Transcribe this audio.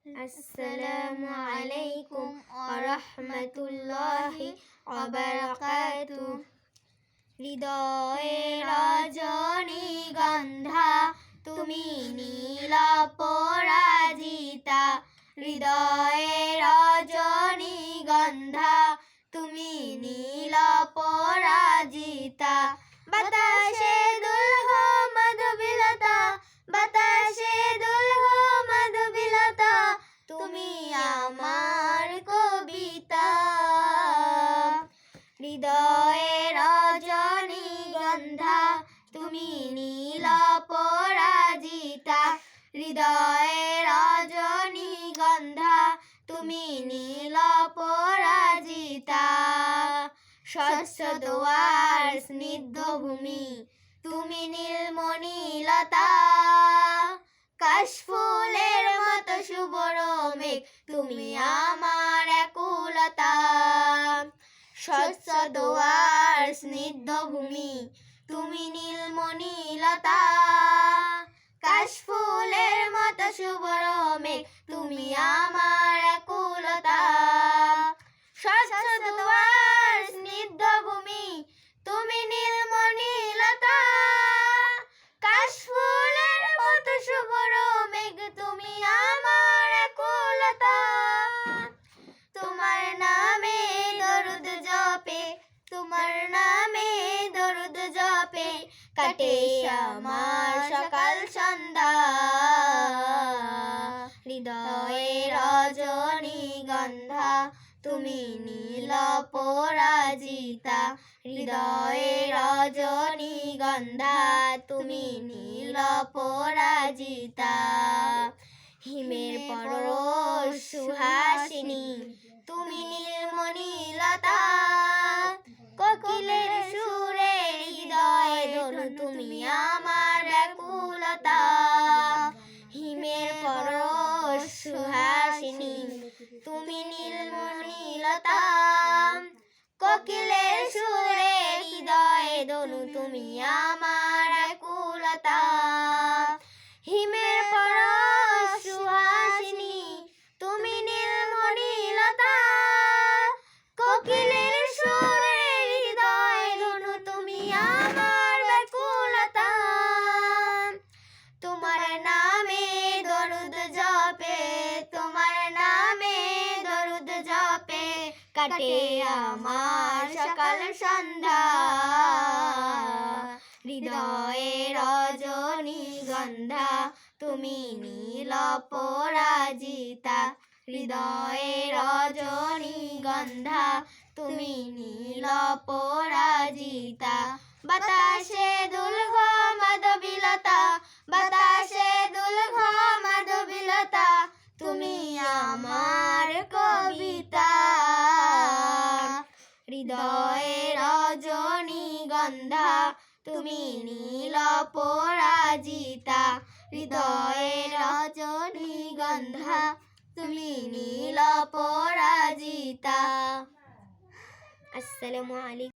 আসসালামু আলাইকুম ওয়া রাহমাতুল্লাহি ওয়া বারাকাতুহু। হৃদয়ে রজনীগন্ধা তুমি নীল পরাজিতা, হৃদয়ে রজনীগন্ধা তুমি নীল পরাজিতা। বাতাসে দুলহো মধুবিলতা, বাতাসে দুলহো মধুবিলতা, তুমি আমার কবিতা। হৃদয়ে রজনীগন্ধা তুমি নীল পরাজিতা, হৃদয়ে রজনীগন্ধা তুমি নীল পরাজিতা। স্বচ্ছ দোয়ার স্নিগ্ধ ভূমি তুমি নীলমণিলতা, কাশফুলের মতো শুভ্র মেঘ তুমি আমার একুলতা। স্বচ্ছ দোয়ার স্নিগ্ধ ভূমি তুমি নীলমণিলতা, কাশফুলের মতো শুভ্র মেঘ তুমি আমার একুলতা। স্বচ্ছ দোয়ার স্নিগ্ধ ভূমি তুমি নীলমণিলতা, কাশফুলের মতো শুভ্র মেঘ তুমি আমার একুলতা। তোমার নামে দরুদ জপে, তোমার নামে দরুদ জপে কাটে আমার সকাল সন্ধ্যা। হৃদয়ে রজনীগন্ধা তুমি নীল পরাজিতা, হৃদয়ে রজনীগন্ধা তুমি নীল পরাজিতা। হিমের পরশ সুহাসিনী তুমি নীলমণিলতা, কোকিলের সুরে হৃদয় ধনু তুমি আমার ব্যাকুলতা। হিমের পরশ সুহাসিনী তুমি নীলমণিলতা, কোকিলের সুরে হৃদয় ধনু তুমি আমার ব্যাকুলতা। হিমের পরশ সুহাসিনী তুমি নীলমণিলতা, কোকিলের সুরে হৃদয় ধনু তুমি আমার ব্যাকুলতা। তোমার নামে দরুদ জপে, তোমার নামে দরুদ জপে কাটে আমার সকাল সন্ধ্যা। হৃদয়ে রজনীগন্ধা তুমি নীল পরাজিতা, হৃদয়ে রজনীগন্ধা তুমি নীল পরাজিতা। বাতাসে দুলহো মধুবিলতা, বাতাসে দুলহো মধুবিলতা, তুমি আমার কবিতা। হৃদয়ে রজনীগন্ধা তুমি নীল পরাজিতা, হৃদয়ে রজনীগন্ধা তুমি নীল পরাজিতা। আসসালামু আলাইকুম।